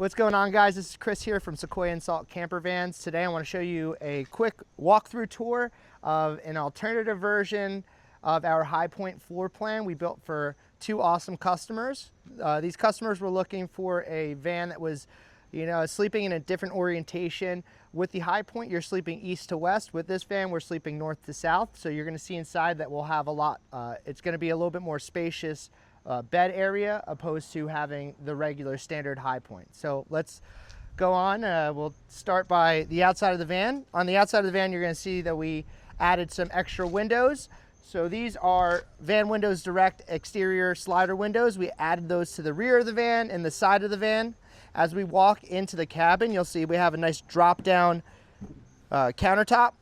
What's going on, guys? This is Chris here from SequoiaAndSalt camper vans. Today I want to show you a quick walkthrough tour of an alternative version of our Highpoint floor plan we built for two awesome customers. These customers were looking for a van that was, sleeping in a different orientation. With the Highpoint, you're sleeping east to west. With this van, we're sleeping north to south. So you're going to see inside that we'll have a lot. It's going to be a little bit more spacious bed area opposed to having the regular standard Highpoint. So let's go on. We'll start by the outside of the van. On the outside of the van, you're going to see that we added some extra windows. So these are Van Windows Direct exterior slider windows. We added those to the rear of the van and the side of the van. As we walk into the cabin, you'll see we have a nice drop down countertop.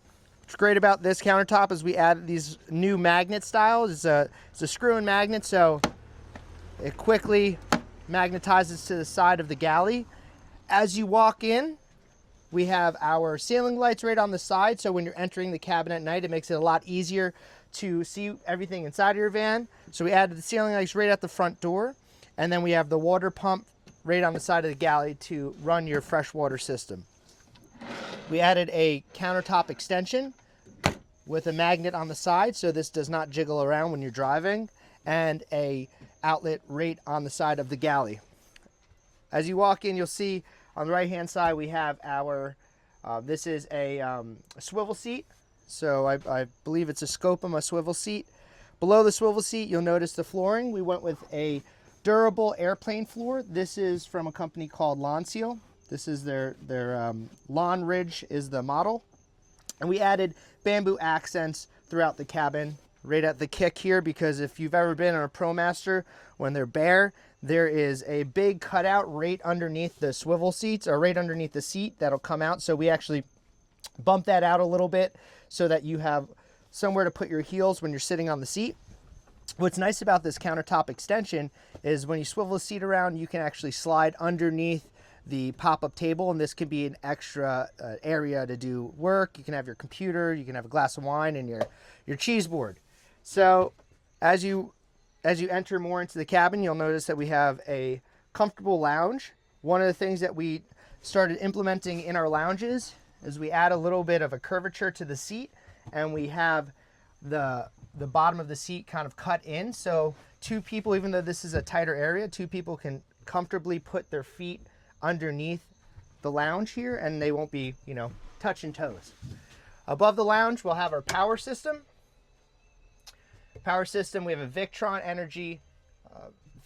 What's great about this countertop is we added these new magnet styles. It's a screw-in magnet, so it quickly magnetizes to the side of the galley. As you walk in, we have our ceiling lights right on the side, so when you're entering the cabin at night, it makes it a lot easier to see everything inside of your van. So we added the ceiling lights right at the front door, and then we have the water pump right on the side of the galley to run your freshwater system. We added a countertop extension with a magnet on the side, so this does not jiggle around when you're driving, and a outlet right on the side of the galley. As you walk in, you'll see on the right hand side we have our this is a swivel seat. So I believe it's a Scopum, swivel seat. Below the swivel seat, you'll notice the flooring. We went with a durable airplane floor. This is from a company called Lawn Seal. This is their Lawn Ridge is the model. And we added bamboo accents throughout the cabin, right at the kick here, because if you've ever been on a ProMaster, when they're bare, there is a big cutout right underneath the swivel seats, or right underneath the seat that'll come out. So we actually bump that out a little bit so that you have somewhere to put your heels when you're sitting on the seat. What's nice about this countertop extension is when you swivel the seat around, you can actually slide underneath the pop-up table, and this can be an extra area to do work. You can have your computer, you can have a glass of wine, and your cheese board. So as you enter more into the cabin, you'll notice that we have a comfortable lounge. One of the things that we started implementing in our lounges is we add a little bit of a curvature to the seat, and we have the bottom of the seat kind of cut in. So two people, even though this is a tighter area, two people can comfortably put their feet underneath the lounge here, and they won't be, touching toes. Above the lounge, we'll have our power system. Power system, we have a Victron Energy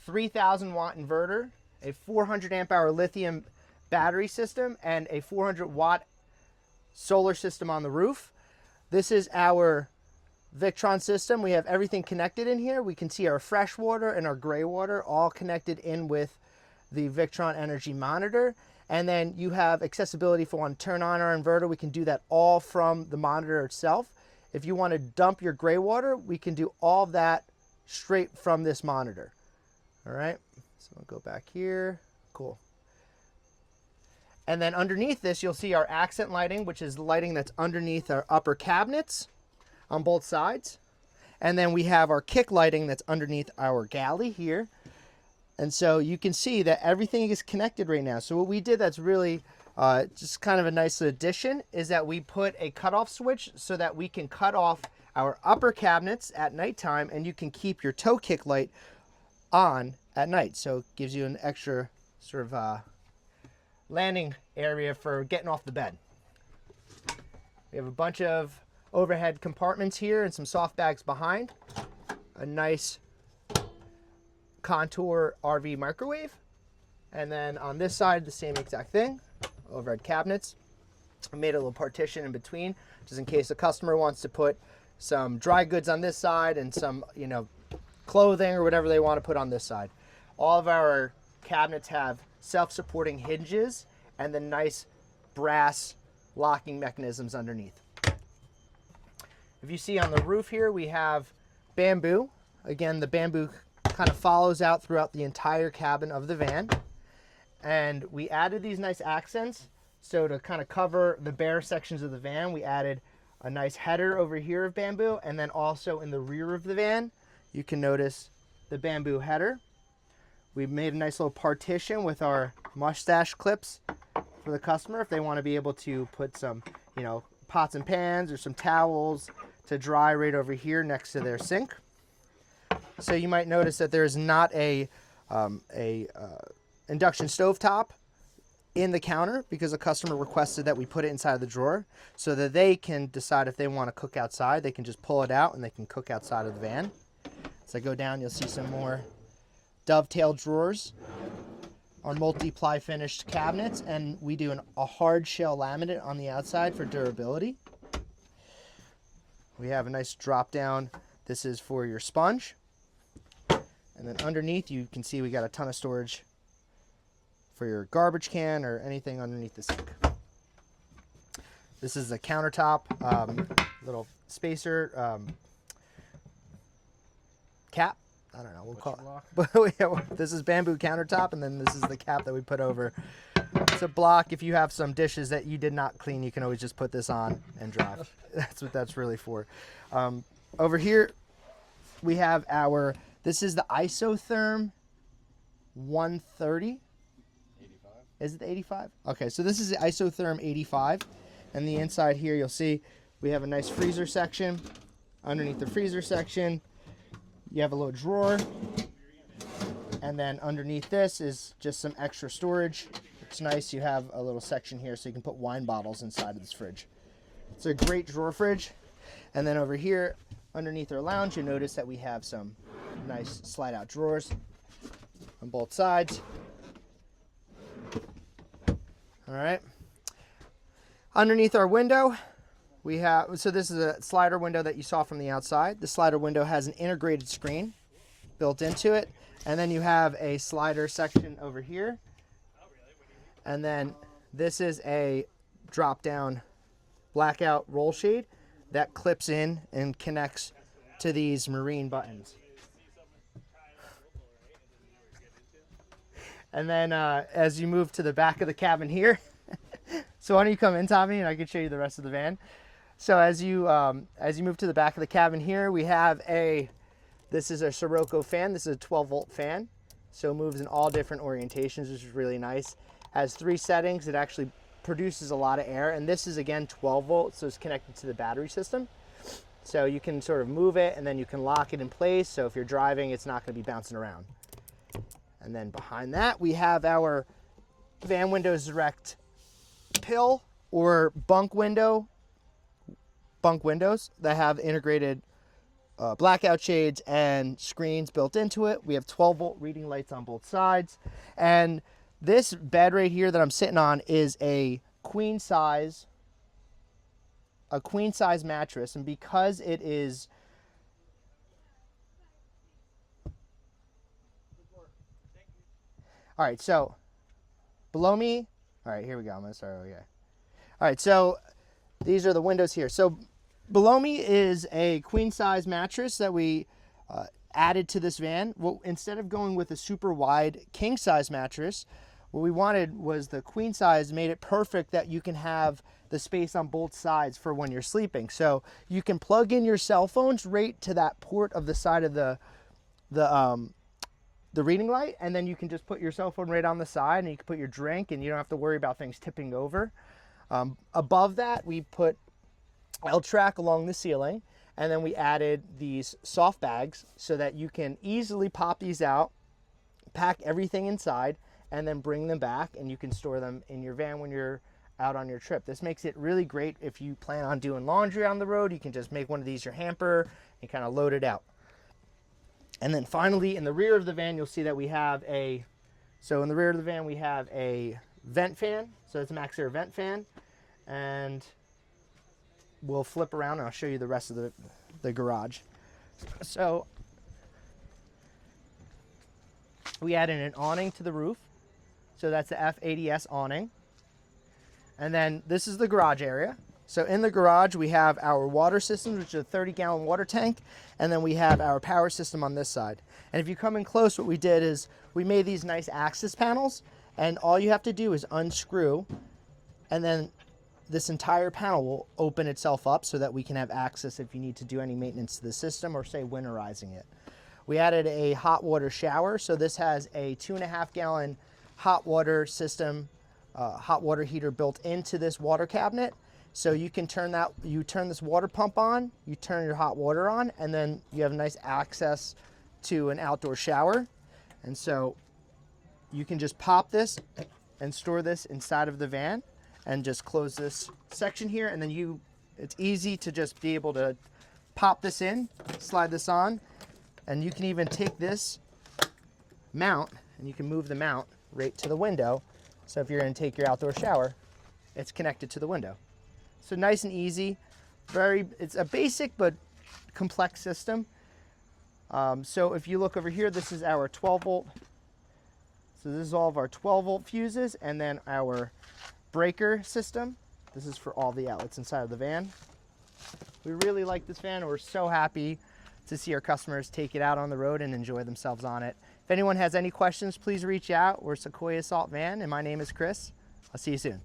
3000 watt inverter, a 400 amp hour lithium battery system, and a 400 watt solar system on the roof. This is our Victron system. We have everything connected in here. We can see our fresh water and our gray water all connected in with the Victron Energy monitor. And then you have accessibility for one turn on our inverter. We can do that all from the monitor itself. If you want to dump your gray water, we can do all of that straight from this monitor. All right, so I'll go back here. Cool. And then underneath this, you'll see our accent lighting, which is the lighting that's underneath our upper cabinets on both sides. And then we have our kick lighting that's underneath our galley here. And so you can see that everything is connected right now. So what we did that's really just kind of a nice addition is that we put a cutoff switch so that we can cut off our upper cabinets at nighttime, and you can keep your toe kick light on at night. So it gives you an extra sort of landing area for getting off the bed. We have a bunch of overhead compartments here and some soft bags behind. A nice Contour RV microwave. And then on this side, the same exact thing. Overhead cabinets. I made a little partition in between, just in case a customer wants to put some dry goods on this side and some, clothing or whatever they want to put on this side. All of our cabinets have self-supporting hinges and the nice brass locking mechanisms underneath. If you see on the roof here, we have bamboo. Again, the bamboo kind of follows out throughout the entire cabin of the van. And we added these nice accents. So to kind of cover the bare sections of the van, we added a nice header over here of bamboo. And then also in the rear of the van, you can notice the bamboo header. We made a nice little partition with our mustache clips for the customer if they want to be able to put some, you know, pots and pans or some towels to dry right over here next to their sink. So you might notice that there is not a induction stovetop in the counter because a customer requested that we put it inside the drawer so that they can decide if they want to cook outside. They can just pull it out and they can cook outside of the van. As I go down, you'll see some more dovetail drawers, our multi-ply finished cabinets, and we do a hard shell laminate on the outside for durability. We have a nice drop down. This is for your sponge. And then underneath, you can see we got a ton of storage for your garbage can or anything underneath the sink. This is a countertop, little spacer cap. I don't know, we'll call it. But this is bamboo countertop, and then this is the cap that we put over. It's a block. If you have some dishes that you did not clean, you can always just put this on and dry. That's what that's really for. Over here, we have our, this is the Isotherm 130. 85. Is it the 85? Okay, so this is the Isotherm 85. And the inside here, you'll see we have a nice freezer section. Underneath the freezer section, you have a little drawer. And then underneath this is just some extra storage. It's nice. You have a little section here so you can put wine bottles inside of this fridge. It's a great drawer fridge. And then over here, underneath our lounge, you'll notice that we have some nice slide out drawers on both sides. All right. Underneath our window, we have, so this is a slider window that you saw from the outside. The slider window has an integrated screen built into it. And then you have a slider section over here. And then this is a drop down blackout roll shade that clips in and connects to these marine buttons. And then as you move to the back of the cabin here, so why don't you come in, Tommy, and I can show you the rest of the van. So as you move to the back of the cabin here, we have this is a Sirocco fan. This is a 12-volt fan. So it moves in all different orientations, which is really nice. Has 3 settings. It actually produces a lot of air. And this is, again, 12 volts, so it's connected to the battery system. So you can sort of move it, and then you can lock it in place. So if you're driving, it's not going to be bouncing around. And then behind that, we have our Van Windows Direct pill or bunk windows that have integrated blackout shades and screens built into it. We have 12-volt reading lights on both sides. And this bed right here that I'm sitting on is a queen size mattress. And because it is all right, so below me, all right, here we go. I'm gonna start over here. All right, so these are the windows here. So below me is a queen size mattress that we added to this van. Well, instead of going with a super wide king size mattress, what we wanted was the queen size made it perfect that you can have the space on both sides for when you're sleeping. So you can plug in your cell phones right to that port of the side of the reading light, and then you can just put your cell phone right on the side, and you can put your drink, and you don't have to worry about things tipping over. Above that, we put L-track along the ceiling, and then we added these soft bags so that you can easily pop these out, pack everything inside, and then bring them back, and you can store them in your van when you're out on your trip. This makes it really great if you plan on doing laundry on the road. You can just make one of these your hamper and kind of load it out. And then finally, in the rear of the van, you'll see that we have in the rear of the van, we have a vent fan. So it's a Max Air vent fan. And we'll flip around and I'll show you the rest of the garage. So we added an awning to the roof. So that's the F80S awning. And then this is the garage area. So in the garage, we have our water system, which is a 30-gallon water tank, and then we have our power system on this side. And if you come in close, what we did is we made these nice access panels, and all you have to do is unscrew, and then this entire panel will open itself up so that we can have access if you need to do any maintenance to the system or, say, winterizing it. We added a hot water shower. So this has a 2.5 gallon hot water system, hot water heater built into this water cabinet. So you can turn this water pump on, you turn your hot water on, and then you have nice access to an outdoor shower. And so you can just pop this and store this inside of the van and just close this section here. And then it's easy to just be able to pop this in, slide this on, and you can even take this mount and you can move the mount right to the window. So if you're going to take your outdoor shower, it's connected to the window. So nice and easy. It's a basic but complex system. So if you look over here, this is our 12 volt. So this is all of our 12 volt fuses, and then our breaker system. This is for all the outlets inside of the van. We really like this van, and we're so happy to see our customers take it out on the road and enjoy themselves on it. If anyone has any questions, please reach out. We're Sequoia Salt Van, and my name is Chris. I'll see you soon.